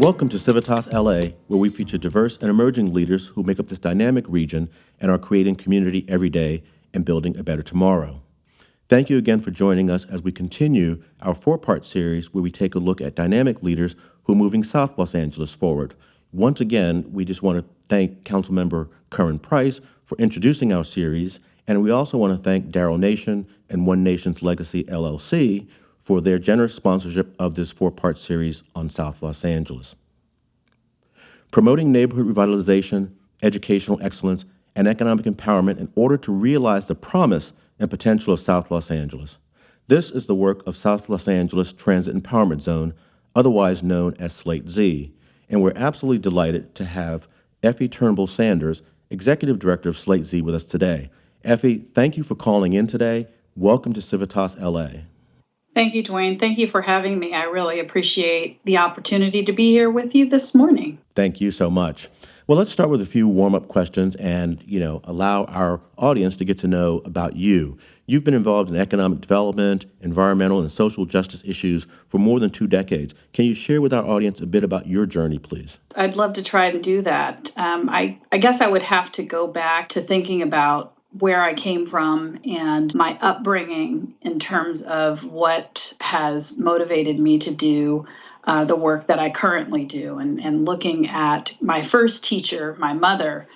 Welcome to Civitas LA, where we feature diverse and emerging leaders who make up this dynamic region and are creating community every day and building a better tomorrow. Thank you again for joining us as we continue our four-part series where we take a look at dynamic leaders who are moving South Los Angeles forward. Once again, we just want to thank Councilmember Curran Price for introducing our series, and we also want to thank Darrell Nation and One Nation's Legacy LLC for their generous sponsorship of this four-part series on South Los Angeles. Promoting neighborhood revitalization, educational excellence, and economic empowerment in order to realize the promise and potential of South Los Angeles. This is the work of South Los Angeles Transit Empowerment Zone, otherwise known as Slate Z, and we're absolutely delighted to have Effie Turnbull Sanders, Executive Director of Slate Z, with us today. Effie, thank you for calling in today. Welcome to Civitas LA. Thank you, Dwayne. Thank you for having me. I really appreciate the opportunity to be here with you this morning. Thank you so much. Well, let's start with a few warm-up questions and, allow our audience to get to know about you. You've been involved in economic development, environmental, and social justice issues for more than 2 decades. Can you share with our audience a bit about your journey, please? I'd love to try to do that. I guess I would have to go back to thinking about where I came from and my upbringing in terms of what has motivated me to do the work that I currently do. And looking at my first teacher, my mother,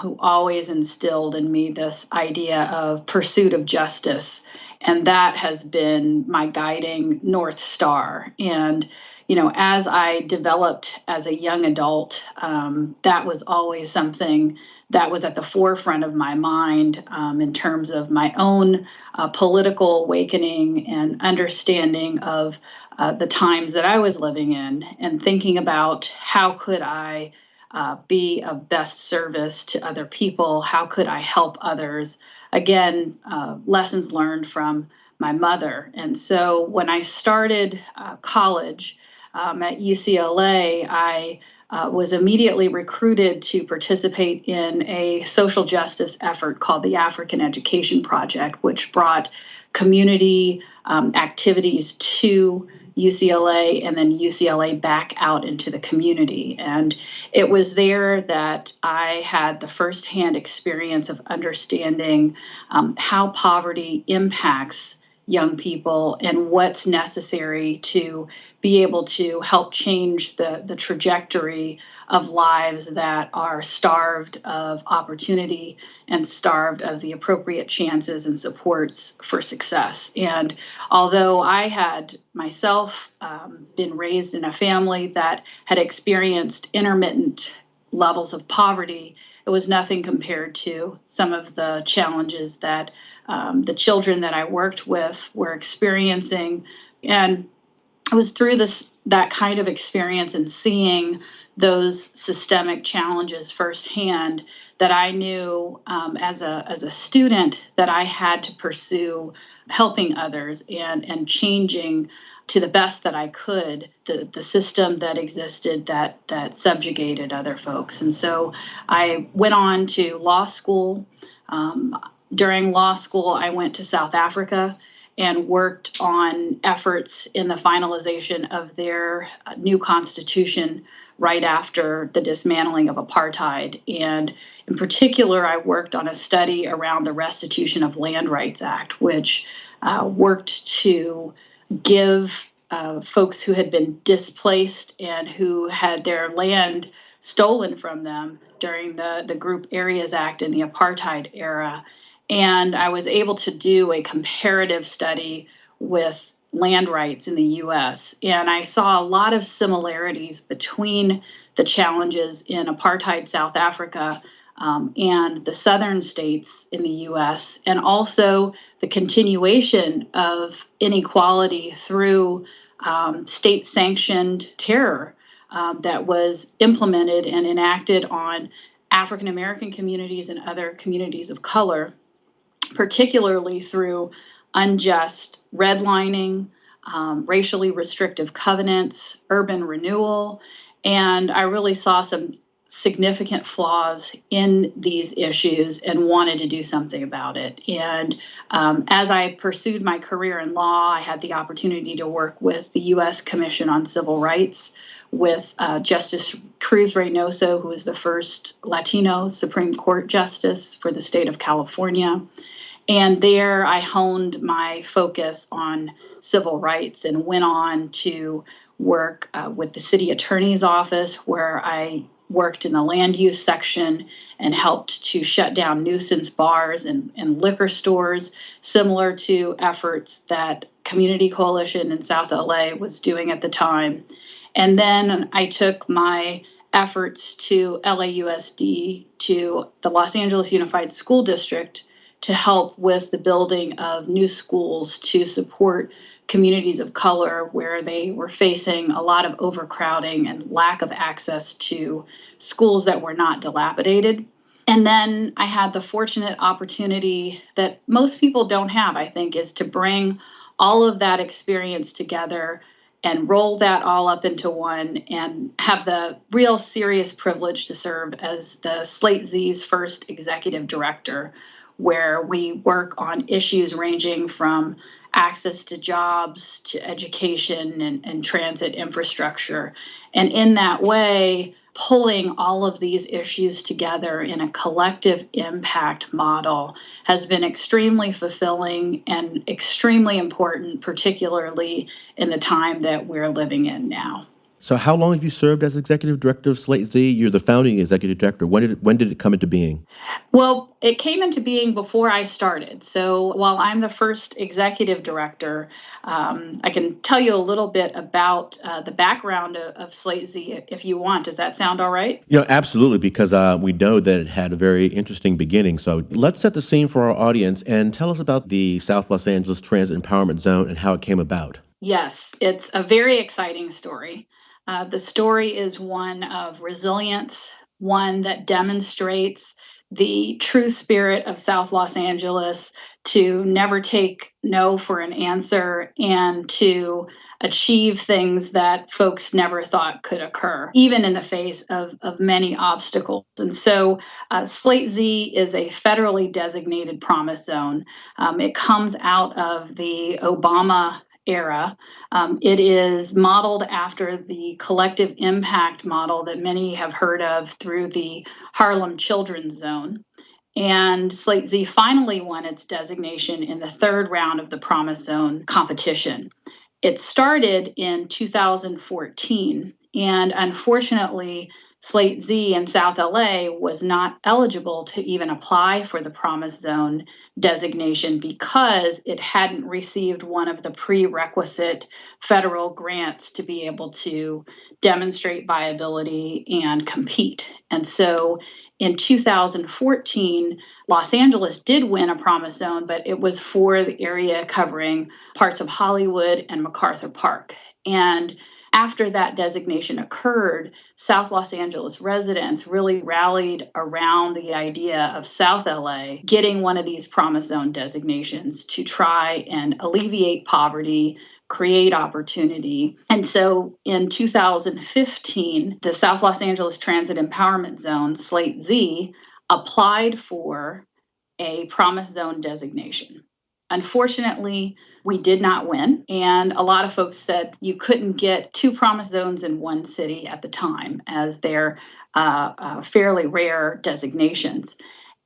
who always instilled in me this idea of pursuit of justice. And that has been my guiding North Star. And as I developed as a young adult, that was always something that was at the forefront of my mind in terms of my own political awakening and understanding of the times that I was living in, and thinking about how could I be of best service to other people, how could I help others. Again, lessons learned from my mother. And so when I started college, at UCLA, I was immediately recruited to participate in a social justice effort called the African Education Project, which brought community activities to UCLA and then UCLA back out into the community. And it was there that I had the firsthand experience of understanding how poverty impacts young people and what's necessary to be able to help change the trajectory of lives that are starved of opportunity and starved of the appropriate chances and supports for success. And although I had myself been raised in a family that had experienced intermittent levels of poverty, it was nothing compared to some of the challenges that the children that I worked with were experiencing. And it was through that kind of experience and seeing those systemic challenges firsthand that I knew as a student that I had to pursue helping others and changing to the best that I could the system that existed that subjugated other folks. And so I went on to law school. During law school, I went to South Africa and worked on efforts in the finalization of their new constitution right after the dismantling of apartheid. And in particular, I worked on a study around the Restitution of Land Rights Act, which worked to give folks who had been displaced and who had their land stolen from them during the Group Areas Act in the apartheid era. And I was able to do a comparative study with land rights in the U.S. And I saw a lot of similarities between the challenges in apartheid South Africa and the southern states in the U.S., and also the continuation of inequality through state-sanctioned terror that was implemented and enacted on African American communities and other communities of color, particularly through unjust redlining, racially restrictive covenants, urban renewal. And I really saw some significant flaws in these issues and wanted to do something about it. And as I pursued my career in law, I had the opportunity to work with the U.S. Commission on Civil Rights, with Justice Cruz Reynoso, who was the first Latino Supreme Court justice for the state of California. And there I honed my focus on civil rights and went on to work with the city attorney's office, where I worked in the land use section and helped to shut down nuisance bars and liquor stores, similar to efforts that Community Coalition in South LA was doing at the time. And then I took my efforts to LAUSD, to the Los Angeles Unified School District, to help with the building of new schools to support communities of color where they were facing a lot of overcrowding and lack of access to schools that were not dilapidated. And then I had the fortunate opportunity that most people don't have, I think, is to bring all of that experience together and roll that all up into one, and have the real serious privilege to serve as the Slate Z's first executive director, where we work on issues ranging from access to jobs to education and transit infrastructure. And in that way, pulling all of these issues together in a collective impact model has been extremely fulfilling and extremely important, particularly in the time that we're living in now. So how long have you served as executive director of Slate Z? You're the founding executive director. When did it come into being? Well, it came into being before I started. So while I'm the first executive director, I can tell you a little bit about the background of Slate Z if you want. Does that sound all right? Absolutely, because we know that it had a very interesting beginning. So let's set the scene for our audience and tell us about the South Los Angeles Transit Empowerment Zone and how it came about. Yes, it's a very exciting story. The story is one of resilience, one that demonstrates the true spirit of South Los Angeles to never take no for an answer and to achieve things that folks never thought could occur, even in the face of many obstacles. And so Slate Z is a federally designated promise zone. It comes out of the Obama era. It is modeled after the collective impact model that many have heard of through the Harlem Children's Zone. And Slate Z finally won its designation in the third round of the Promise Zone competition. It started in 2014, and unfortunately, Slate Z in South LA was not eligible to even apply for the Promise Zone designation because it hadn't received one of the prerequisite federal grants to be able to demonstrate viability and compete. And so in 2014, Los Angeles did win a Promise Zone, but it was for the area covering parts of Hollywood and MacArthur Park. And after that designation occurred, South Los Angeles residents really rallied around the idea of South LA getting one of these Promise Zone designations to try and alleviate poverty, create opportunity. And so in 2015, the South Los Angeles Transit Empowerment Zone, Slate Z, applied for a Promise Zone designation. Unfortunately, we did not win. And a lot of folks said you couldn't get two Promise Zones in one city at the time, as they're fairly rare designations.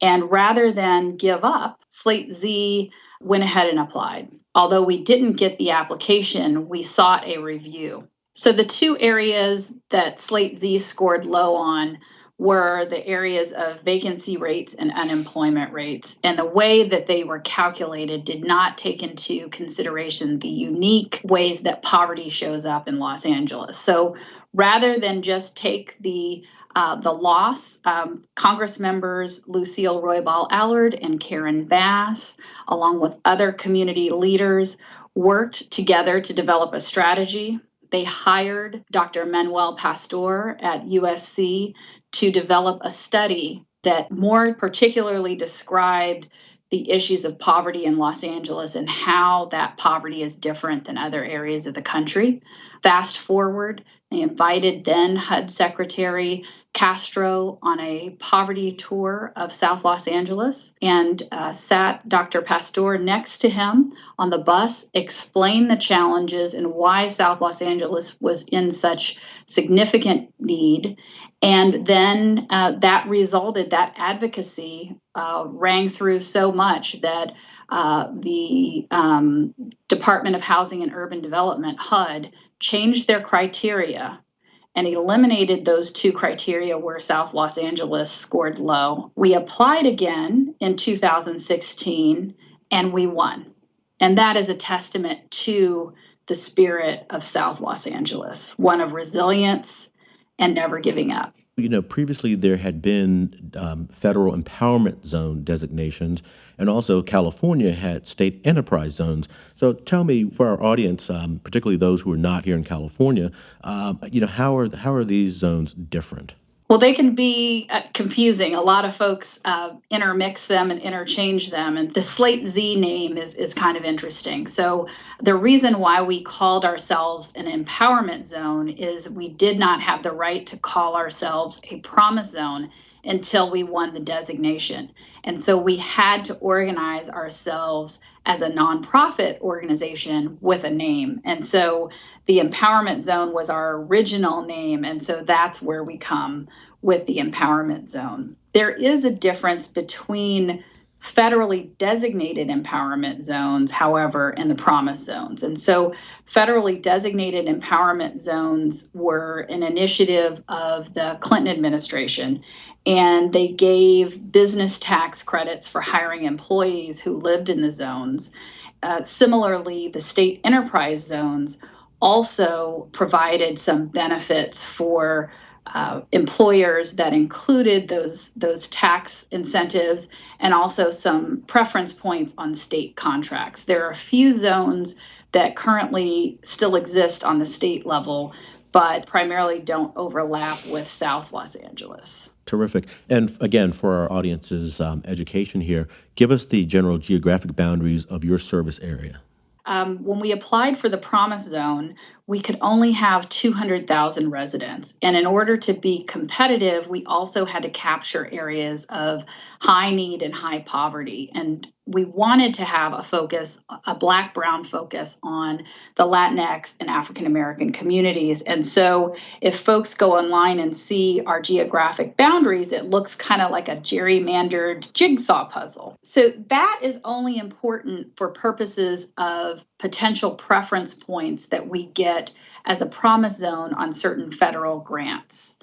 And rather than give up, Slate Z went ahead and applied. Although we didn't get the application, we sought a review. So the two areas that Slate Z scored low on were the areas of vacancy rates and unemployment rates. And the way that they were calculated did not take into consideration the unique ways that poverty shows up in Los Angeles. So rather than just take the loss, Congress members Lucille Roybal Allard and Karen Bass, along with other community leaders, worked together to develop a strategy. They hired Dr. Manuel Pastor at USC to develop a study that more particularly described the issues of poverty in Los Angeles and how that poverty is different than other areas of the country. Fast forward, they invited then HUD Secretary Castro on a poverty tour of South Los Angeles and sat Dr. Pasteur next to him on the bus, explained the challenges and why South Los Angeles was in such significant need. And then that advocacy rang through so much that the Department of Housing and Urban Development, HUD, changed their criteria and eliminated those two criteria where South Los Angeles scored low. We applied again in 2016 and we won. And that is a testament to the spirit of South Los Angeles, one of resilience and never giving up. Previously there had been federal empowerment zone designations, and also California had state enterprise zones. So tell me, for our audience, particularly those who are not here in California, how are these zones different? Well, they can be confusing. A lot of folks intermix them and interchange them. And the Slate Z name is kind of interesting. So, the reason why we called ourselves an empowerment zone is we did not have the right to call ourselves a promise zone until we won the designation. And so, we had to organize ourselves as a nonprofit organization with a name. And so, the empowerment zone was our original name. And so, that's where we come with the empowerment zone. There is a difference between federally designated empowerment zones, however, and the promise zones. And so federally designated empowerment zones were an initiative of the Clinton administration, and they gave business tax credits for hiring employees who lived in the zones. Similarly, the state enterprise zones also provided some benefits for employers that included those tax incentives and also some preference points on state contracts. There are a few zones that currently still exist on the state level, but primarily don't overlap with South Los Angeles. Terrific. And again, for our audience's education here, give us the general geographic boundaries of your service area. When we applied for the Promise Zone, we could only have 200,000 residents. And in order to be competitive, we also had to capture areas of high need and high poverty. And we wanted to have a focus, a Black-brown focus on the Latinx and African American communities. And so if folks go online and see our geographic boundaries, it looks kind of like a gerrymandered jigsaw puzzle. So that is only important for purposes of potential preference points that we get as a promise zone on certain federal grants.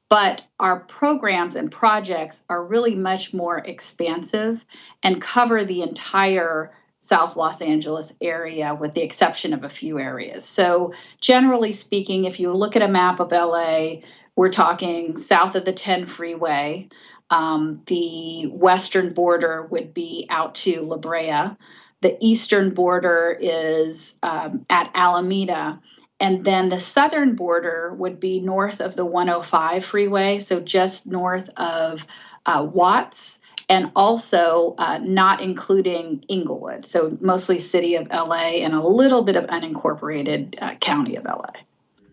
But our programs and projects are really much more expansive and cover the entire South Los Angeles area with the exception of a few areas. So generally speaking, if you look at a map of LA, we're talking south of the 10 freeway. The western border would be out to La Brea. The eastern border is at Alameda. And then the southern border would be north of the 105 freeway, so just north of Watts, and also not including Inglewood, so mostly city of LA and a little bit of unincorporated county of LA.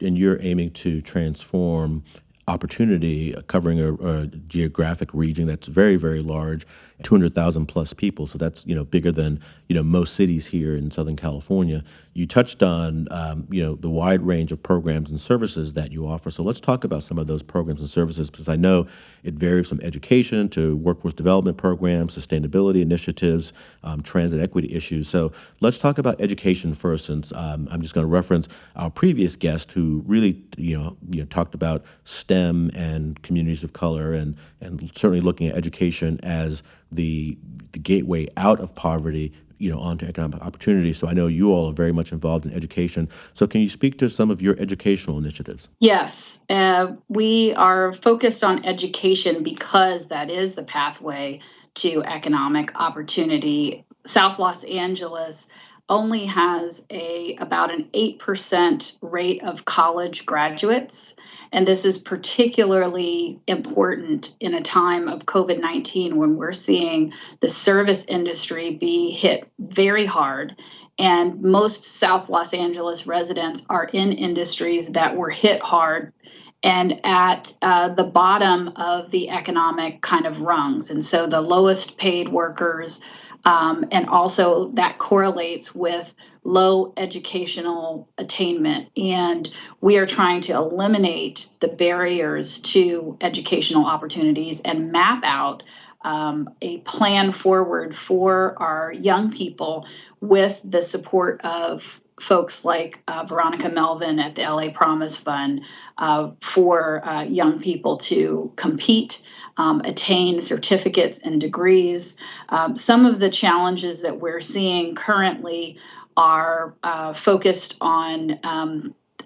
And you're aiming to transform opportunity, covering a geographic region that's very, very large, 200,000 plus people. So that's, bigger than, most cities here in Southern California. You touched on, the wide range of programs and services that you offer. So let's talk about some of those programs and services, because I know it varies from education to workforce development programs, sustainability initiatives, transit equity issues. So let's talk about education first, since I'm just going to reference our previous guest who really, talked about STEM and communities of color, and certainly looking at education as the gateway out of poverty, onto economic opportunity. So I know you all are very much involved in education. So can you speak to some of your educational initiatives? Yes, we are focused on education because that is the pathway to economic opportunity. South Los Angeles only has about an 8% rate of college graduates. And this is particularly important in a time of COVID-19 when we're seeing the service industry be hit very hard. And most South Los Angeles residents are in industries that were hit hard and at the bottom of the economic kind of rungs. And so the lowest paid workers, and also that correlates with low educational attainment. And we are trying to eliminate the barriers to educational opportunities and map out a plan forward for our young people with the support of folks like Veronica Melvin at the LA Promise Fund for young people to compete, attain certificates and degrees. Some of the challenges that we're seeing currently are focused on,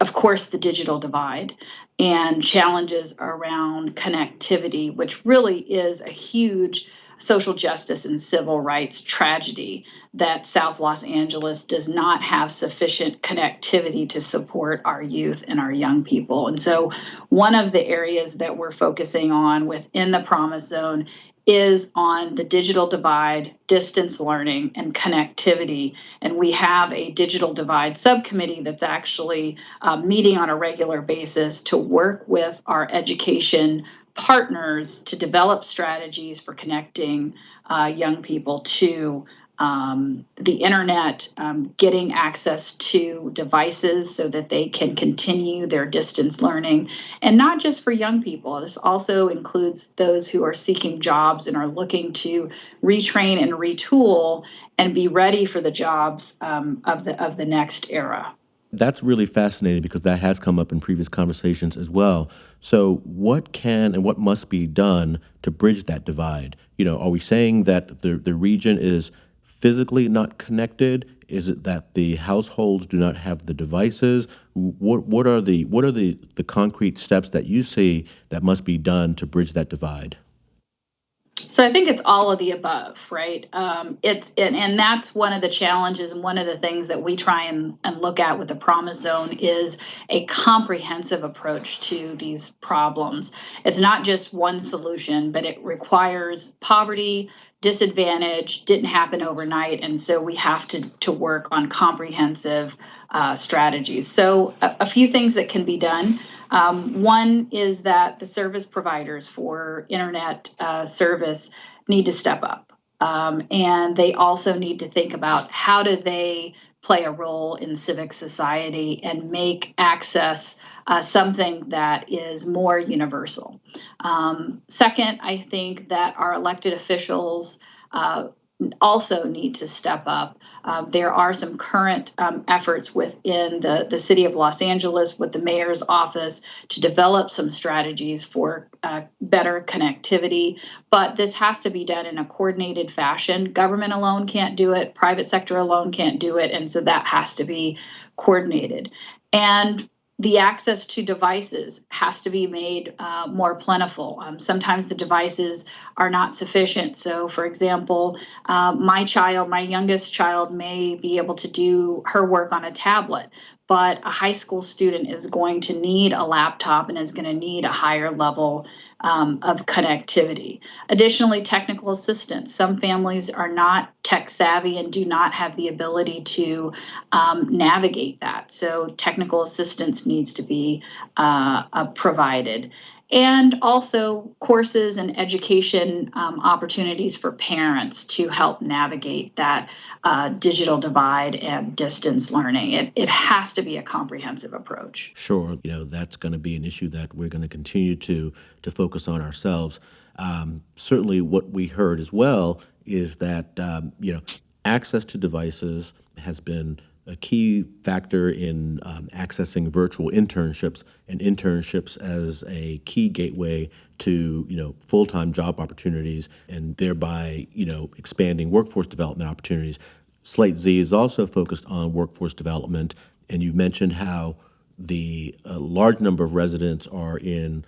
of course, the digital divide and challenges around connectivity, which really is a huge social justice and civil rights tragedy that South Los Angeles does not have sufficient connectivity to support our youth and our young people. And so one of the areas that we're focusing on within the Promise Zone is on the digital divide, distance learning, and connectivity. And we have a digital divide subcommittee that's actually meeting on a regular basis to work with our education partners to develop strategies for connecting young people to the internet, getting access to devices so that they can continue their distance learning. And not just for young people, this also includes those who are seeking jobs and are looking to retrain and retool and be ready for the jobs of the next era. That's really fascinating because that has come up in previous conversations as well. So, what can and what must be done to bridge that divide? Are we saying that the region is physically not connected? Is it that the households do not have the devices? What are the concrete steps that you see that must be done to bridge that divide? So I think it's all of the above, right? And that's one of the challenges, and one of the things that we try and look at with the Promise Zone is a comprehensive approach to these problems. It's not just one solution, but it requires poverty, disadvantage, didn't happen overnight, and so we have to work on comprehensive strategies. So a few things that can be done. One is that the service providers for internet service need to step up. And they also need to think about how do they play a role in civic society and make access something that is more universal. Second, I think that our elected officials also need to step up. There are some current efforts within the city of Los Angeles with the mayor's office to develop some strategies for better connectivity, but this has to be done in a coordinated fashion. Government alone can't do it, private sector alone can't do it, and so that has to be coordinated. And the access to devices has to be made more plentiful. Sometimes the devices are not sufficient. So, for example, my youngest child, may be able to do her work on a tablet, but a high school student is going to need a laptop and is going to need a higher level of connectivity. Additionally, technical assistance. Some families are not tech savvy and do not have the ability to navigate that. So, technical assistance needs to be provided. And also courses and education opportunities for parents to help navigate that digital divide and distance learning. It has to be a comprehensive approach. Sure, that's going to be an issue that we're going to continue to focus on ourselves. Certainly, what we heard as well is that access to devices has been a key factor in accessing virtual internships and internships as a key gateway to full-time job opportunities and thereby expanding workforce development opportunities. Slate Z is also focused on workforce development, and you mentioned how the large number of residents are in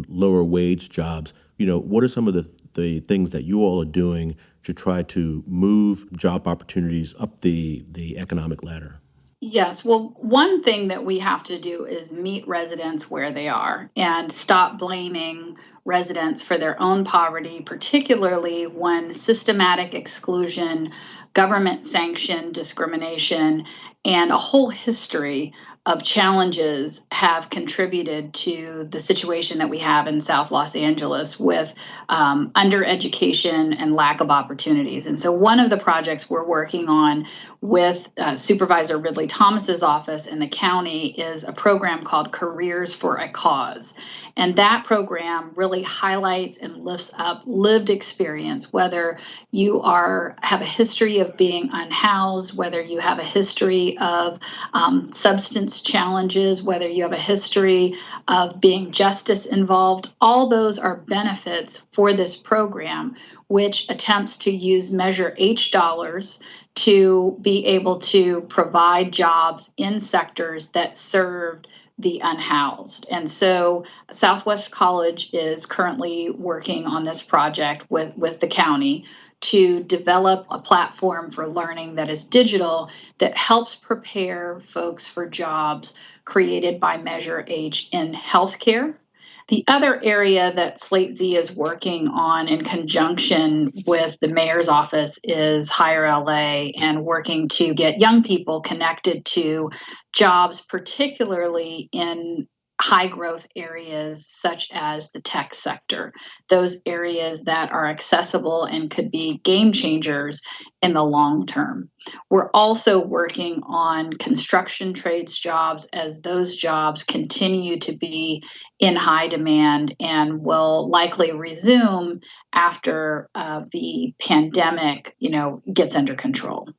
lower wage jobs. What are some of the things that you all are doing to try to move job opportunities up the economic ladder? Yes. Well, one thing that we have to do is meet residents where they are and stop blaming residents for their own poverty, particularly when systematic exclusion, government sanctioned discrimination, and a whole history of challenges have contributed to the situation that we have in South Los Angeles with undereducation and lack of opportunities. And so, one of the projects we're working on with Supervisor Ridley Thomas's office in the county is a program called Careers for a Cause. And that program really highlights and lifts up lived experience, whether you have a history of being unhoused, whether you have a history of substance challenges, whether you have a history of being justice involved. All those are benefits for this program, which attempts to use Measure H dollars to be able to provide jobs in sectors that served the unhoused. And so Southwest College is currently working on this project with the county to develop a platform for learning that is digital that helps prepare folks for jobs created by Measure H in healthcare. The other area that Slate Z is working on in conjunction with the mayor's office is Hire LA and working to get young people connected to jobs, particularly in high growth areas such as the tech sector, those areas that are accessible and could be game changers in the long term. We're also working on construction trades jobs as those jobs continue to be in high demand and will likely resume after the pandemic, gets under control.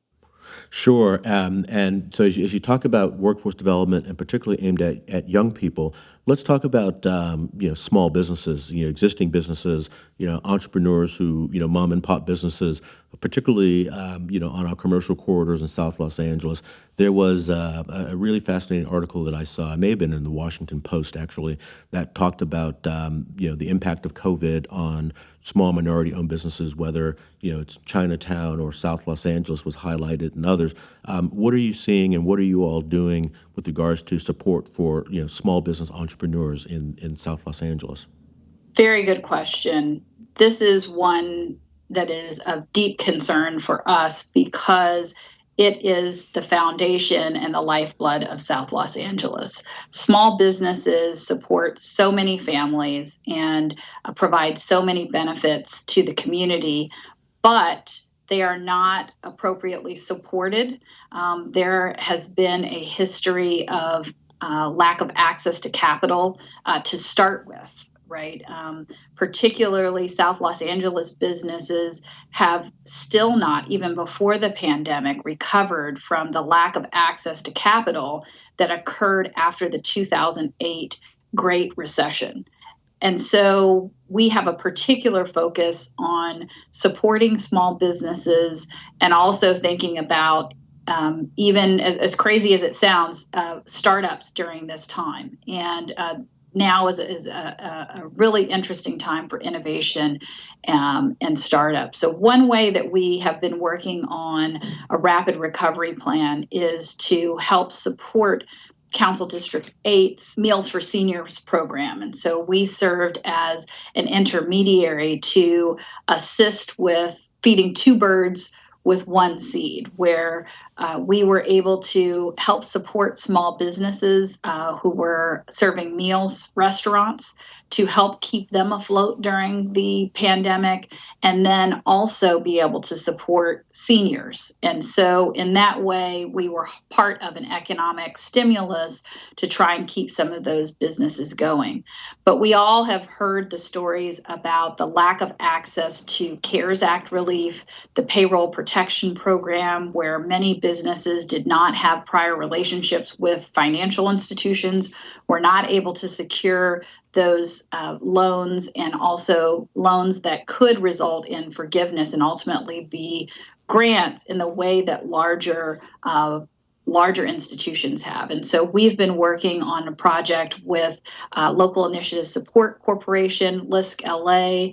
Sure. And so as you talk about workforce development and particularly aimed at young people, let's talk about small businesses, existing businesses, entrepreneurs who, mom and pop businesses, particularly on our commercial corridors in South Los Angeles. There was a really fascinating article that I saw. It may have been in the Washington Post actually, that talked about the impact of COVID on small minority-owned businesses, whether it's Chinatown or South Los Angeles was highlighted, and others. What are you seeing, and what are you all doing with regards to support for small business entrepreneurs in South Los Angeles? Very good question. This is one that is of deep concern for us because it is the foundation and the lifeblood of South Los Angeles. Small businesses support so many families and provide so many benefits to the community, but they are not appropriately supported. There has been a history of lack of access to capital to start with. Right. Particularly South Los Angeles businesses have still not, even before the pandemic, recovered from the lack of access to capital that occurred after the 2008 Great Recession. And so we have a particular focus on supporting small businesses and also thinking about even as crazy as it sounds, startups during this time. And now is a really interesting time for innovation and startups. So one way that we have been working on a rapid recovery plan is to help support Council District 8's Meals for Seniors program. And so we served as an intermediary to assist with feeding two birds with one seed, where we were able to help support small businesses who were serving meals restaurants to help keep them afloat during the pandemic, and then also be able to support seniors. And so in that way, we were part of an economic stimulus to try and keep some of those businesses going. But we all have heard the stories about the lack of access to CARES Act relief, the payroll protection program, where many businesses did not have prior relationships with financial institutions, were not able to secure those loans, and also loans that could result in forgiveness and ultimately be grants in the way that larger institutions have. And so we've been working on a project with Local Initiative Support Corporation, LISC LA,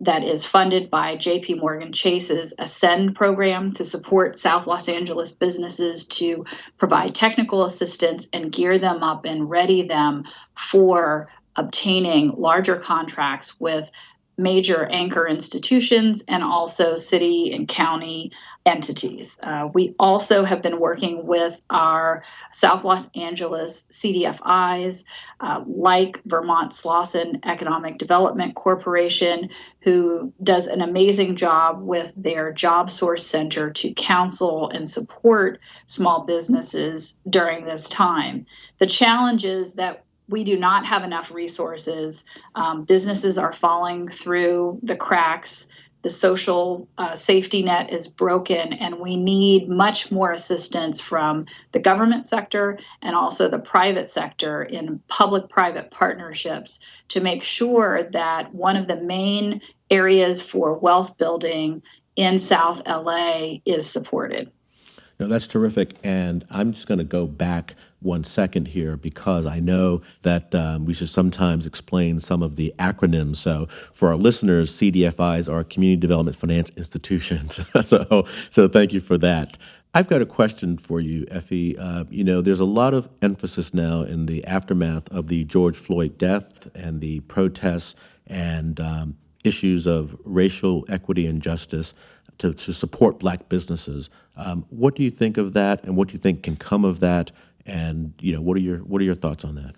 that is funded by JP Morgan Chase's Ascend program to support South Los Angeles businesses to provide technical assistance and gear them up and ready them for obtaining larger contracts with major anchor institutions and also city and county entities. We also have been working with our South Los Angeles CDFIs, like Vermont Slauson Economic Development Corporation, who does an amazing job with their Job Source Center to counsel and support small businesses during this time. The challenge is that we do not have enough resources. Businesses are falling through the cracks. The social safety net is broken, and we need much more assistance from the government sector and also the private sector in public private partnerships to make sure that one of the main areas for wealth building in South LA is supported. No, that's terrific. And I'm just going to go back 1 second here because I know that we should sometimes explain some of the acronyms. So, for our listeners, CDFIs are Community Development Finance Institutions. so thank you for that. I've got a question for you, Effie. There's a lot of emphasis now in the aftermath of the George Floyd death and the protests and issues of racial equity and justice to support Black businesses. What do you think of that, and what do you think can come of that? And what are your thoughts on that?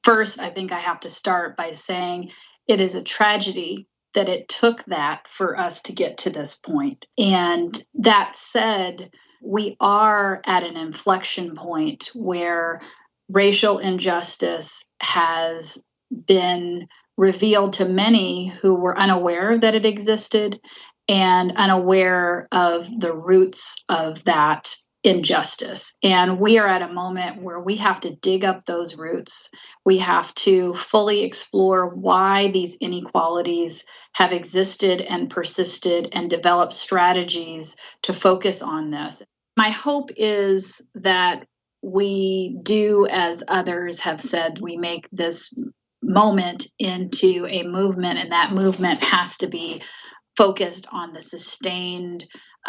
First, I think I have to start by saying it is a tragedy that it took that for us to get to this point. And that said, we are at an inflection point where racial injustice has been revealed to many who were unaware that it existed and unaware of the roots of that injustice. And we are at a moment where we have to dig up those roots. We have to fully explore why these inequalities have existed and persisted and develop strategies to focus on this. My hope is that we do, as others have said, we make this moment into a movement, and that movement has to be focused on the sustained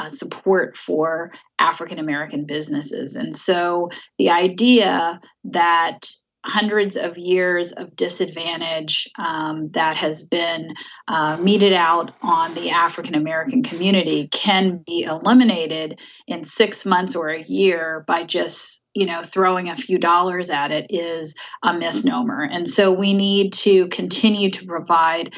support for African American businesses. And so the idea that hundreds of years of disadvantage that has been meted out on the African American community can be eliminated in 6 months or a year by just throwing a few dollars at it is a misnomer. And so we need to continue to provide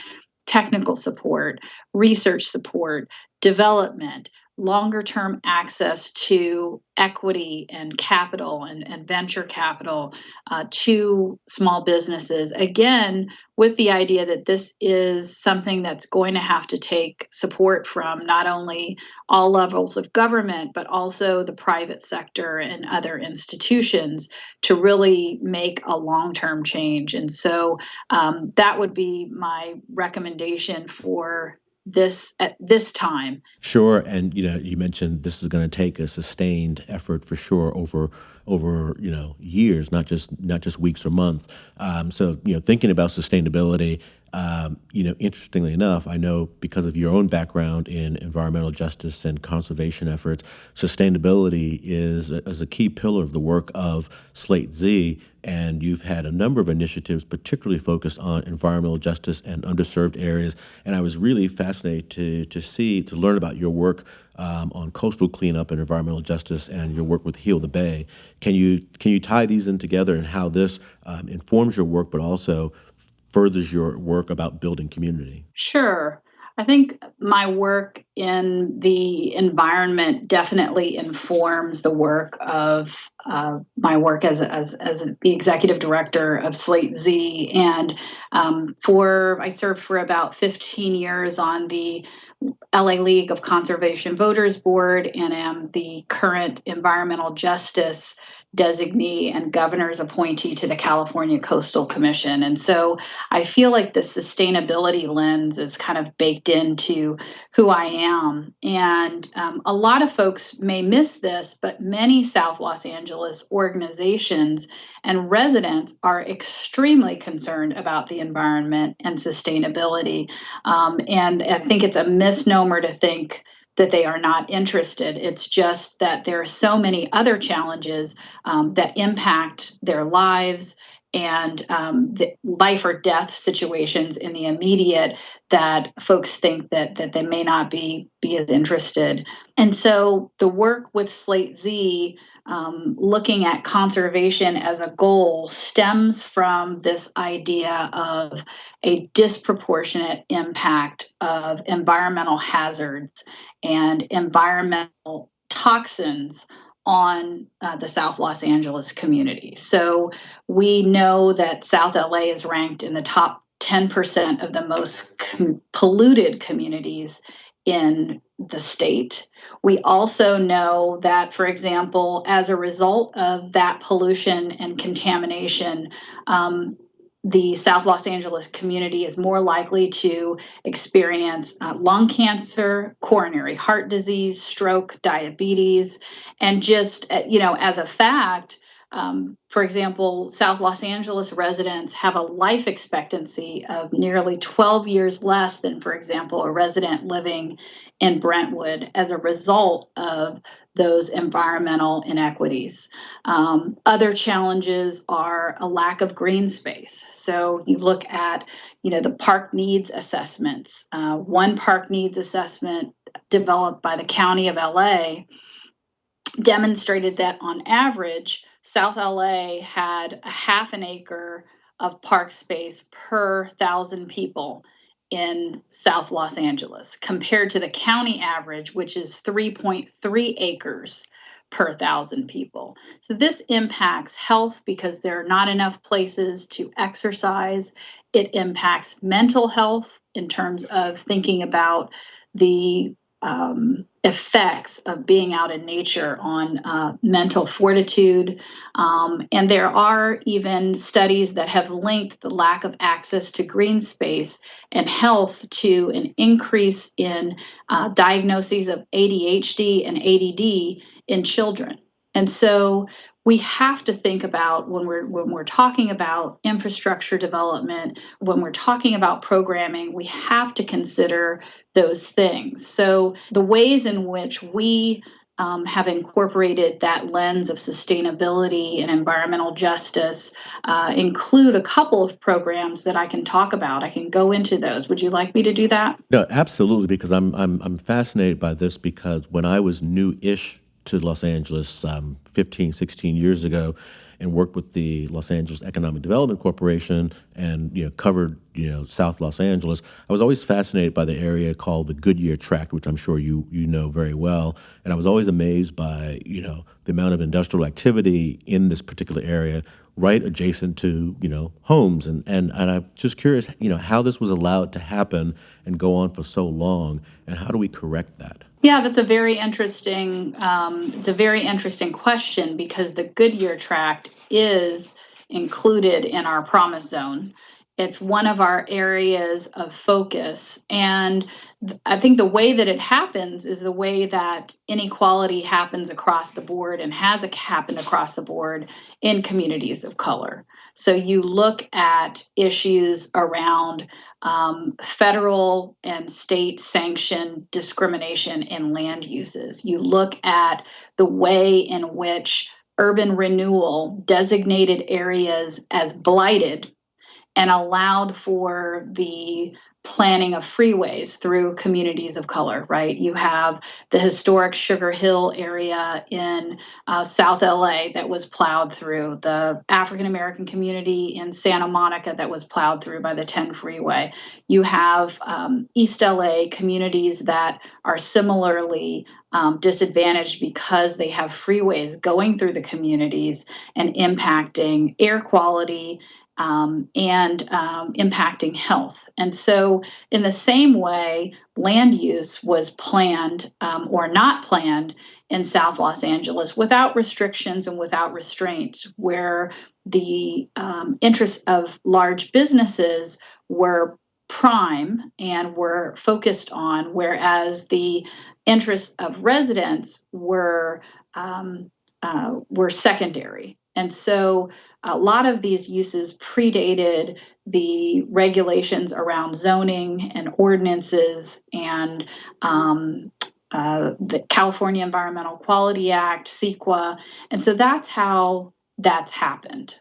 technical support, research support, development, longer term access to equity and capital and venture capital to small businesses. Again, with the idea that this is something that's going to have to take support from not only all levels of government, but also the private sector and other institutions to really make a long term change. And so that would be my recommendation for this at this time. Sure, and you mentioned this is going to take a sustained effort for sure over years, not just weeks or months. So thinking about sustainability, interestingly enough, I know because of your own background in environmental justice and conservation efforts, sustainability is a key pillar of the work of Slate Z. And you've had a number of initiatives, particularly focused on environmental justice and underserved areas. And I was really fascinated to learn about your work on coastal cleanup and environmental justice, and your work with Heal the Bay. Can you tie these in together, and how this informs your work, but also furthers your work about building community? Sure. I think my work in the environment definitely informs the work of my work as the executive director of Slate Z. And I served for about 15 years on the LA League of Conservation Voters Board and am the current environmental justice designee and governor's appointee to the California Coastal Commission. And so I feel like the sustainability lens is kind of baked into who I am. And a lot of folks may miss this, but many South Los Angeles organizations and residents are extremely concerned about the environment and sustainability. And I think it's a misnomer to think that they are not interested. It's just that there are so many other challenges that impact their lives and the life or death situations in the immediate that folks think that they may not be as interested. And so the work with Slate Z, looking at conservation as a goal, stems from this idea of a disproportionate impact of environmental hazards and environmental toxins on the South Los Angeles community. So we know that South LA is ranked in the top 10% of the most polluted communities in the state. We also know that, for example, as a result of that pollution and contamination, the South Los Angeles community is more likely to experience lung cancer, coronary heart disease, stroke, diabetes, and just, as a fact, for example, South Los Angeles residents have a life expectancy of nearly 12 years less than, for example, a resident living in Brentwood as a result of those environmental inequities. Other challenges are a lack of green space. So you look at, the park needs assessments. One park needs assessment developed by the County of LA demonstrated that on average, South LA had a half an acre of park space per 1,000 people in South Los Angeles, compared to the county average, which is 3.3 acres per 1,000 people. So this impacts health because there are not enough places to exercise. It impacts mental health in terms of thinking about the effects of being out in nature on mental fortitude. And there are even studies that have linked the lack of access to green space and health to an increase in diagnoses of ADHD and ADD in children. And so we have to think about when we're talking about infrastructure development, when we're talking about programming, we have to consider those things. So the ways in which we have incorporated that lens of sustainability and environmental justice include a couple of programs that I can talk about. I can go into those. Would you like me to do that? No, absolutely, because I'm fascinated by this because when I was new-ish to Los Angeles 15, 16 years ago and worked with the Los Angeles Economic Development Corporation and covered South Los Angeles, I was always fascinated by the area called the Goodyear Tract, which I'm sure you know very well. And I was always amazed by the amount of industrial activity in this particular area right adjacent to homes, and I'm just curious how this was allowed to happen and go on for so long, and how do we correct that? Yeah, that's a very interesting. It's a very interesting question because the Goodyear Tract is included in our promise zone. It's one of our areas of focus, and I think the way that it happens is the way that inequality happens across the board and has happened across the board in communities of color. So you look at issues around federal and state sanctioned discrimination in land uses. You look at the way in which urban renewal designated areas as blighted and allowed for the planning of freeways through communities of color, right? You have the historic Sugar Hill area in South LA that was plowed through, the African American community in Santa Monica that was plowed through by the 10 freeway. You have East LA communities that are similarly disadvantaged because they have freeways going through the communities and impacting air quality and impacting health. And so, in the same way, land use was planned or not planned in South Los Angeles without restrictions and without restraints, where the interests of large businesses were prime and were focused on, whereas the interests of residents were secondary. And so a lot of these uses predated the regulations around zoning and ordinances and the California Environmental Quality Act, CEQA. And so that's how that's happened.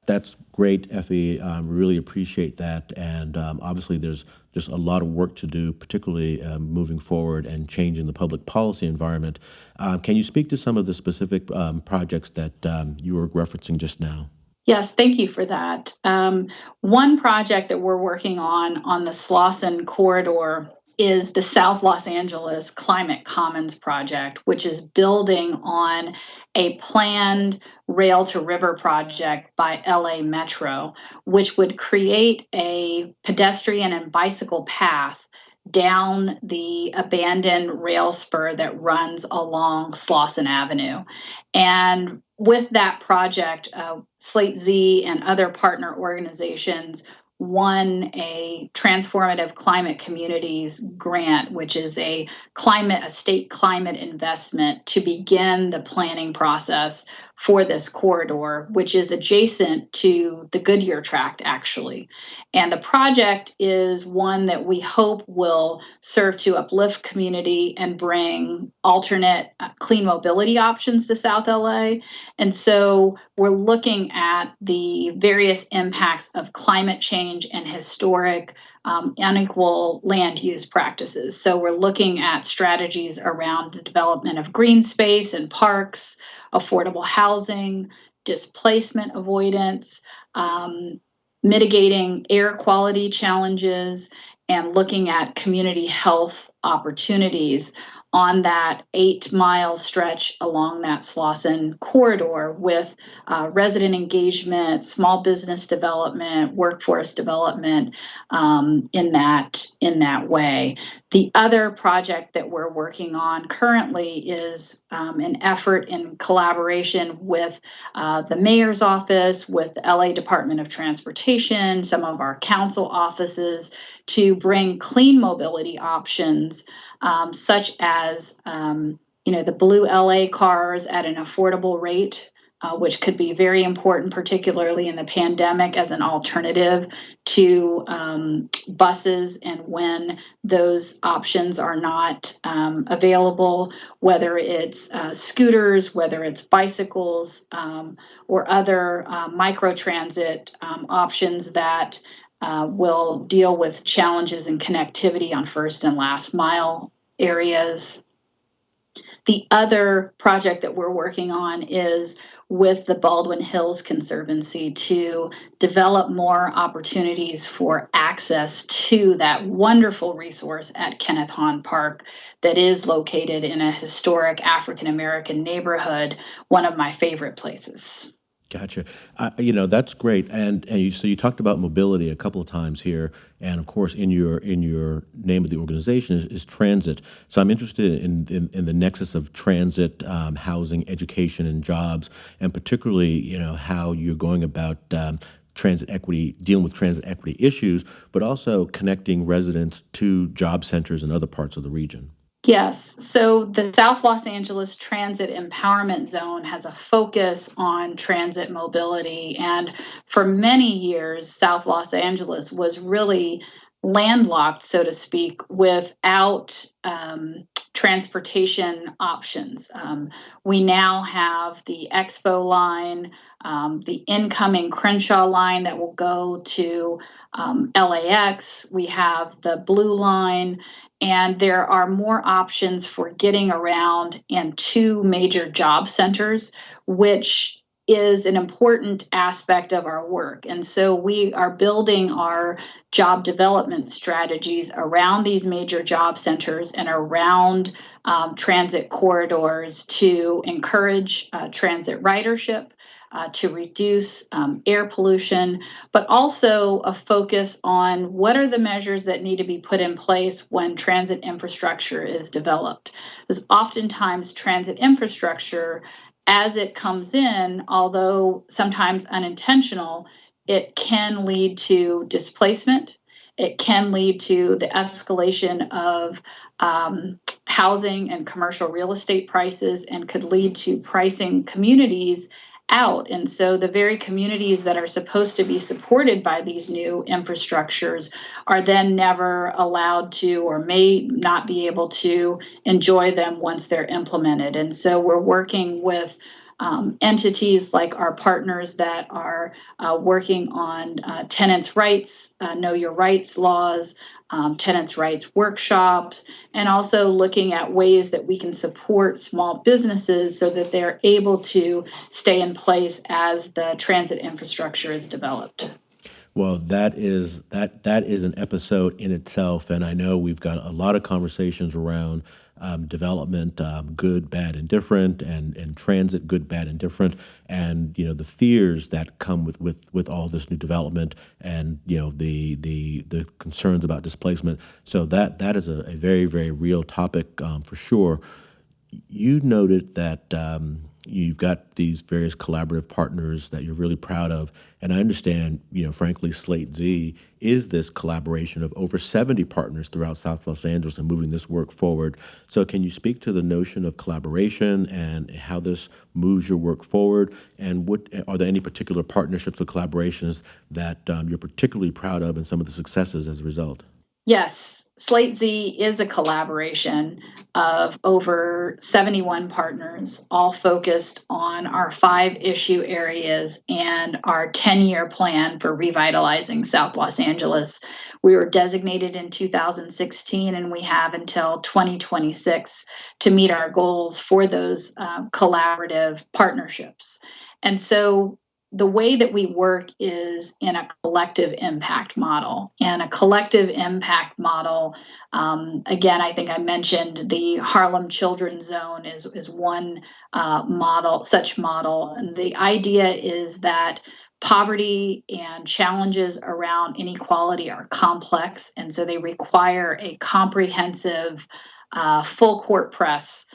That's great, Effie. Really appreciate that. And obviously, there's just a lot of work to do, particularly moving forward and changing the public policy environment. Can you speak to some of the specific projects that you were referencing just now? Yes, thank you for that. One project that we're working on the Slauson corridor is the South Los Angeles Climate Commons project, which is building on a planned rail to river project by LA Metro, which would create a pedestrian and bicycle path down the abandoned rail spur that runs along Slauson Avenue. And with that project, Slate Z and other partner organizations won a Transformative Climate Communities grant, which is a state climate investment to begin the planning process for this corridor, which is adjacent to the Goodyear tract, actually. And the project is one that we hope will serve to uplift community and bring alternate clean mobility options to South LA. And so we're looking at the various impacts of climate change and historic unequal land use practices. So we're looking at strategies around the development of green space and parks, affordable housing, displacement avoidance, mitigating air quality challenges, and looking at community health opportunities on that 8-mile stretch along that Slauson corridor with resident engagement, small business development, workforce development in that way. The other project that we're working on currently is an effort in collaboration with the mayor's office, with the LA Department of Transportation, some of our council offices, to bring clean mobility options, such as the blue LA cars at an affordable rate, which could be very important, particularly in the pandemic, as an alternative to buses and when those options are not available, whether it's scooters, whether it's bicycles, or other microtransit options that will deal with challenges in connectivity on first and last mile areas. The other project that we're working on is with the Baldwin Hills Conservancy to develop more opportunities for access to that wonderful resource at Kenneth Hahn Park that is located in a historic African American neighborhood, one of my favorite places. Gotcha. That's great. So you talked about mobility a couple of times here, and of course, in your name of the organization is transit. So I'm interested in the nexus of transit, housing, education, and jobs, and particularly, how you're going about transit equity, dealing with transit equity issues, but also connecting residents to job centers in other parts of the region. Yes. So the South Los Angeles Transit Empowerment Zone has a focus on transit mobility. And for many years, South Los Angeles was really landlocked, so to speak, without transportation options. We now have the Expo line, the incoming Crenshaw line that will go to LAX. We have the Blue Line, and there are more options for getting around in two major job centers, which is an important aspect of our work. And so we are building our job development strategies around these major job centers and around transit corridors to encourage transit ridership, to reduce air pollution, but also a focus on what are the measures that need to be put in place when transit infrastructure is developed. Because oftentimes transit infrastructure, as it comes in, although sometimes unintentional, it can lead to displacement. It can lead to the escalation of housing and commercial real estate prices, and could lead to pricing communities out. And so the very communities that are supposed to be supported by these new infrastructures are then never allowed to, or may not be able to enjoy them once they're implemented. And so we're working with entities like our partners that are working on tenants' rights, know your rights laws, tenants' rights workshops, and also looking at ways that we can support small businesses so that they're able to stay in place as the transit infrastructure is developed. Well, that is an episode in itself, and I know we've got a lot of conversations around development, good, bad, and different, and transit, good, bad, and different, and the fears that come with all this new development, and the concerns about displacement. So that is a very very real topic for sure. You noted that you've got these various collaborative partners that you're really proud of, and I understand, frankly, Slate Z is this collaboration of over 70 partners throughout South Los Angeles and moving this work forward. So, can you speak to the notion of collaboration and how this moves your work forward? And what are there any particular partnerships or collaborations that you're particularly proud of, and some of the successes as a result? Yes, Slate Z is a collaboration of over 71 partners, all focused on our 5 issue areas and our 10-year plan for revitalizing South Los Angeles. We were designated in 2016, and we have until 2026 to meet our goals for those collaborative partnerships. And so the way that we work is in a collective impact model. And a collective impact model, again, I think I mentioned the Harlem Children's Zone is one such model. And the idea is that poverty and challenges around inequality are complex, and so they require a comprehensive, full court press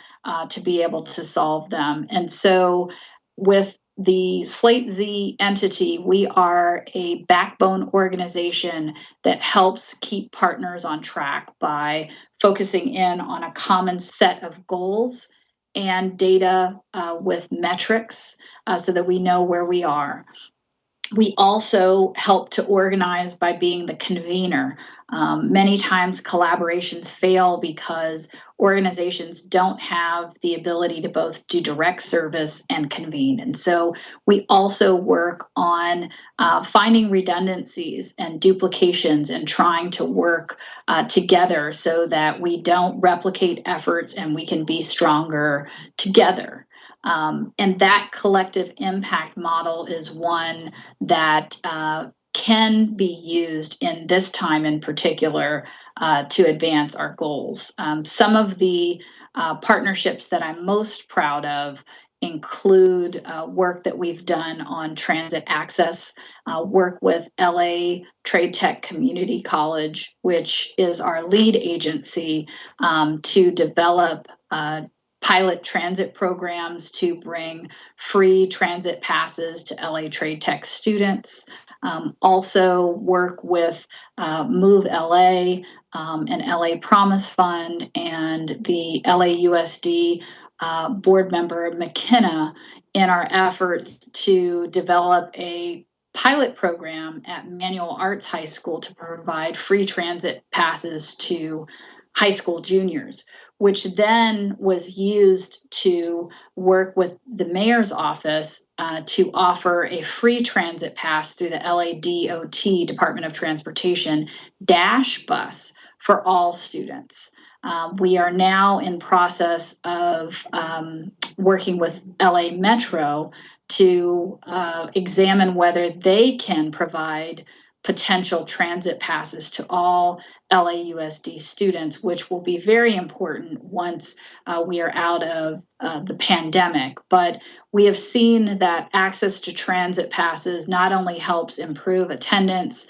to be able to solve them. And so, with the Slate Z entity, we are a backbone organization that helps keep partners on track by focusing in on a common set of goals and data with metrics so that we know where we are. We also help to organize by being the convener. Many times collaborations fail because organizations don't have the ability to both do direct service and convene. And so we also work on finding redundancies and duplications and trying to work together so that we don't replicate efforts and we can be stronger together. And that collective impact model is one that can be used in this time in particular to advance our goals. Some of the partnerships that I'm most proud of include work that we've done on transit access, work with LA Trade Tech Community College, which is our lead agency to develop pilot transit programs to bring free transit passes to LA Trade Tech students. Also work with Move LA and LA Promise Fund and the LAUSD board member McKenna in our efforts to develop a pilot program at Manual Arts High School to provide free transit passes to high school juniors, which then was used to work with the mayor's office to offer a free transit pass through the LADOT, Department of Transportation, Dash bus for all students. We are now in process of working with LA Metro to examine whether they can provide potential transit passes to all LAUSD students, which will be very important once we are out of the pandemic. But we have seen that access to transit passes not only helps improve attendance,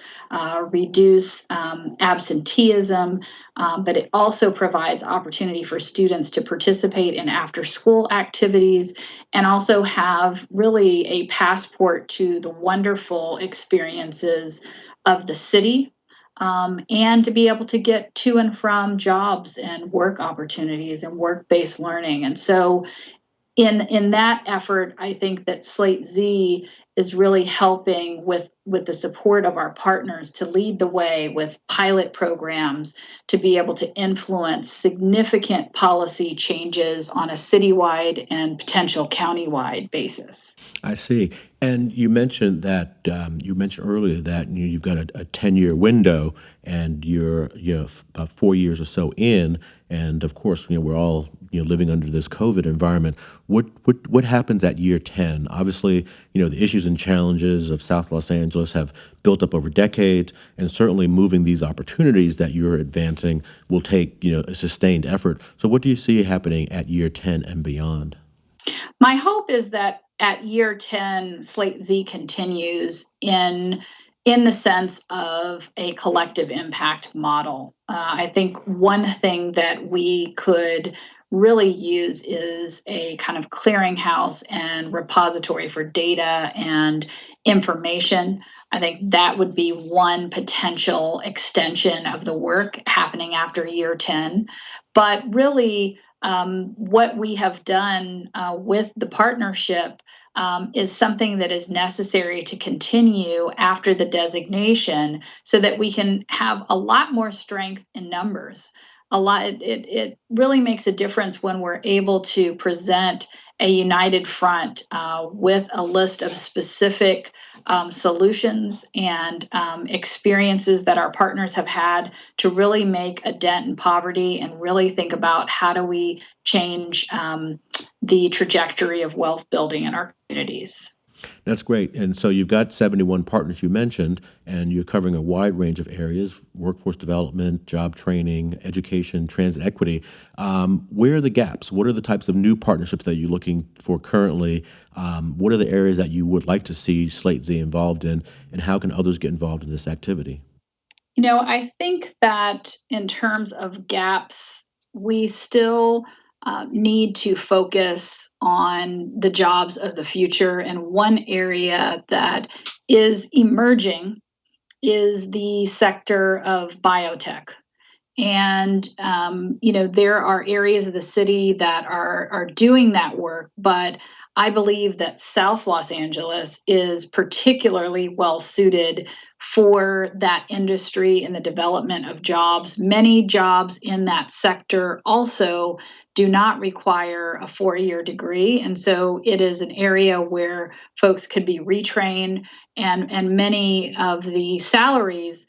reduce absenteeism, but it also provides opportunity for students to participate in after school activities and also have really a passport to the wonderful experiences of the city, and to be able to get to and from jobs and work opportunities and work-based learning. And so in that effort, I think that Slate Z is really helping with the support of our partners to lead the way with pilot programs to be able to influence significant policy changes on a citywide and potential countywide basis. I see. And you mentioned that you mentioned earlier that you've got a 10-year window, and you're about 4 years or so in, and of course we're all living under this COVID environment. What happens at year 10? Obviously, the issues and challenges of South Los Angeles have built up over decades, and certainly moving these opportunities that you're advancing will take a sustained effort. So, what do you see happening at year 10 and beyond? My hope is that at year 10, Slate Z continues in the sense of a collective impact model. I think one thing that we could really use is a kind of clearinghouse and repository for data and information. I think that would be one potential extension of the work happening after year 10. But really, what we have done with the partnership is something that is necessary to continue after the designation so that we can have a lot more strength in numbers. It really makes a difference when we're able to present a united front with a list of specific solutions and experiences that our partners have had to really make a dent in poverty and really think about how do we change the trajectory of wealth building in our communities. That's great. And so you've got 71 partners you mentioned, and you're covering a wide range of areas: workforce development, job training, education, transit equity. Where are the gaps? What are the types of new partnerships that you're looking for currently? What are the areas that you would like to see Slate Z involved in, and how can others get involved in this activity? I think that in terms of gaps, we still need to focus on the jobs of the future. And one area that is emerging is the sector of biotech. And there are areas of the city that are doing that work, but I believe that South Los Angeles is particularly well suited for that industry and the development of jobs. Many jobs in that sector also do not require a 4-year degree, and so it is an area where folks could be retrained, and many of the salaries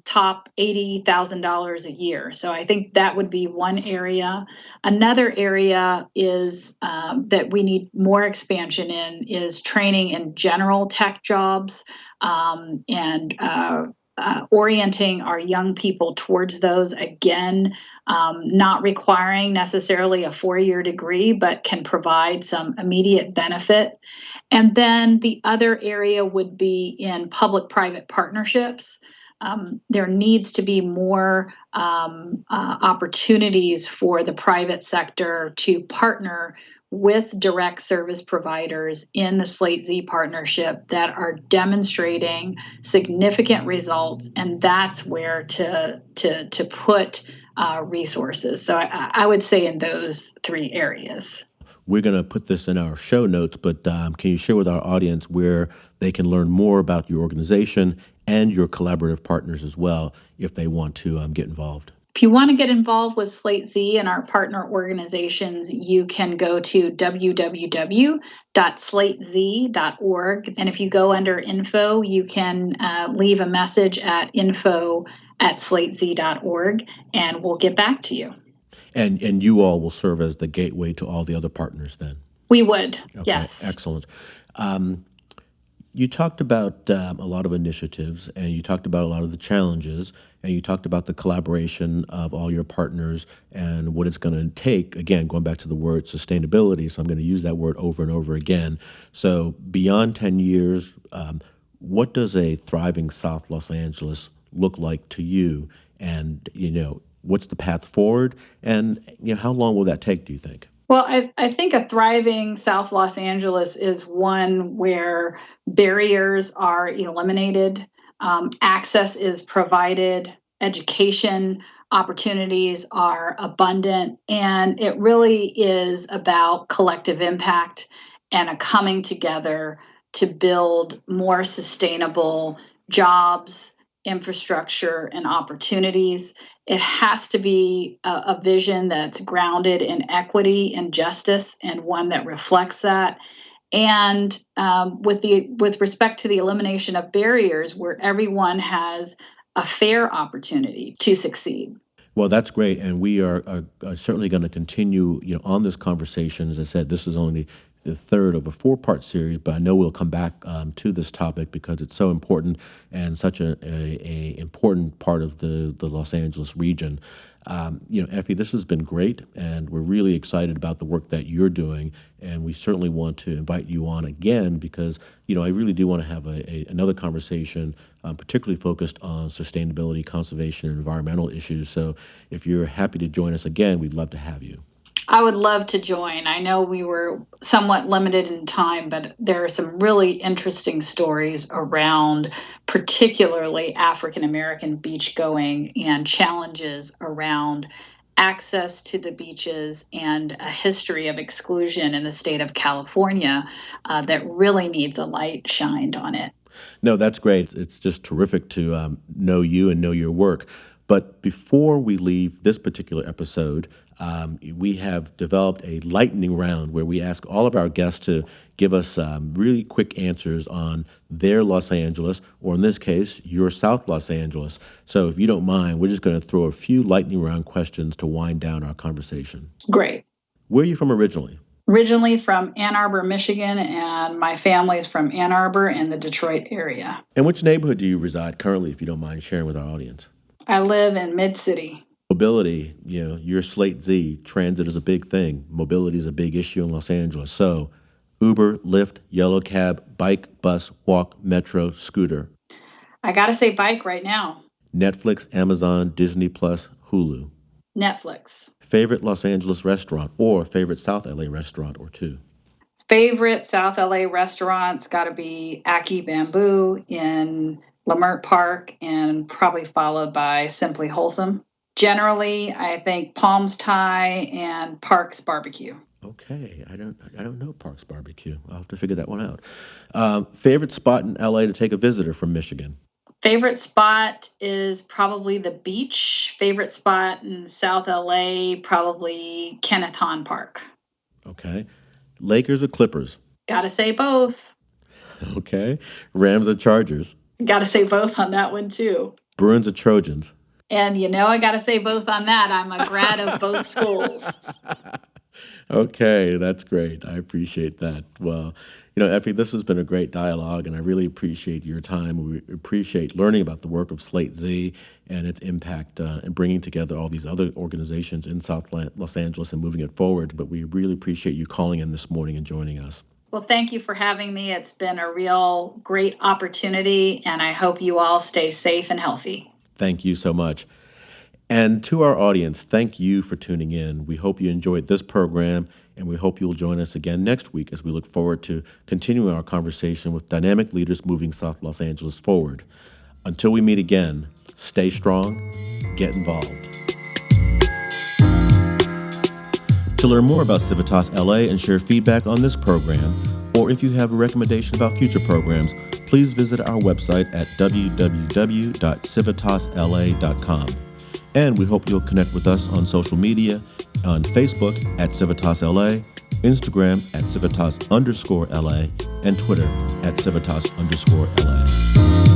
top $80,000 a year. So I think that would be one area. Another area is that we need more expansion in is training in general tech jobs and orienting our young people towards those again, not requiring necessarily a 4-year degree, but can provide some immediate benefit. And then the other area would be in public private partnerships. There needs to be more opportunities for the private sector to partner with direct service providers in the Slate Z partnership that are demonstrating significant results, and that's where to put resources. So I would say in those three areas. We're going to put this in our show notes, but can you share with our audience where they can learn more about your organization and your collaborative partners as well if they want to get involved? If you want to get involved with Slate Z and our partner organizations, you can go to www.slatez.org. And if you go under info, you can leave a message at info@slatez.org, and we'll get back to you. And you all will serve as the gateway to all the other partners then? We would, Okay, yes. excellent. You talked about a lot of initiatives, and you talked about a lot of the challenges, and you talked about the collaboration of all your partners and what it's going to take. Again, going back to the word sustainability, so I'm going to use that word over and over again. So, beyond 10 years, what does a thriving South Los Angeles look like to you? And, what's the path forward? And, how long will that take, do you think? Well, I think a thriving South Los Angeles is one where barriers are eliminated, access is provided, education opportunities are abundant, and it really is about collective impact and a coming together to build more sustainable jobs, infrastructure, and opportunities. It has to be a vision that's grounded in equity and justice, and one that reflects that. And with respect to the elimination of barriers, where everyone has a fair opportunity to succeed. Well, that's great, and we are certainly going to continue, on this conversation. As I said, this is only the third of a four-part series, but I know we'll come back to this topic because it's so important and such a important part of the Los Angeles region. Effie, this has been great, and we're really excited about the work that you're doing, and we certainly want to invite you on again because, I really do want to have another conversation, particularly focused on sustainability, conservation, and environmental issues. So if you're happy to join us again, we'd love to have you. I would love to join. I know we were somewhat limited in time, but there are some really interesting stories around particularly African American beach going and challenges around access to the beaches and a history of exclusion in the state of California that really needs a light shined on it. No, that's great. It's just terrific to know you and know your work. But before we leave this particular episode, we have developed a lightning round where we ask all of our guests to give us really quick answers on their Los Angeles, or in this case, your South Los Angeles. So if you don't mind, we're just going to throw a few lightning round questions to wind down our conversation. Great. Where are you from originally? Originally from Ann Arbor, Michigan, and my family's from Ann Arbor and the Detroit area. And which neighborhood do you reside currently, if you don't mind sharing with our audience? I live in Mid-City. Mobility, you're Slate Z. Transit is a big thing. Mobility is a big issue in Los Angeles. So Uber, Lyft, Yellow Cab, bike, bus, walk, metro, scooter. I got to say bike right now. Netflix, Amazon, Disney Plus, Hulu. Netflix. Favorite Los Angeles restaurant or favorite South LA restaurant or two? Favorite South LA restaurants got to be Aki Bamboo in Leimert Park and probably followed by Simply Wholesome. Generally, I think Palms Thai and Parks Barbecue. Okay, I don't know Parks Barbecue. I'll have to figure that one out. Favorite spot in LA to take a visitor from Michigan? Favorite spot is probably the beach. Favorite spot in South LA, probably Kenneth Hahn Park. Okay. Lakers or Clippers? Gotta say both. Okay. Rams or Chargers? Gotta say both on that one too. Bruins or Trojans? And I gotta say both on that. I'm a grad of both schools. Okay, that's great. I appreciate that. Well, Effie, this has been a great dialogue, and I really appreciate your time. We appreciate learning about the work of Slate Z and its impact in bringing together all these other organizations in South Los Angeles and moving it forward. But we really appreciate you calling in this morning and joining us. Well, thank you for having me. It's been a real great opportunity, and I hope you all stay safe and healthy. Thank you so much. And to our audience, thank you for tuning in. We hope you enjoyed this program, and we hope you'll join us again next week as we look forward to continuing our conversation with dynamic leaders moving South Los Angeles forward. Until we meet again, stay strong, get involved. To learn more about Civitas LA and share feedback on this program, or if you have a recommendation about future programs, please visit our website at www.civitasla.com. And we hope you'll connect with us on social media, on Facebook at Civitas LA, Instagram at Civitas_LA, and Twitter at Civitas_LA.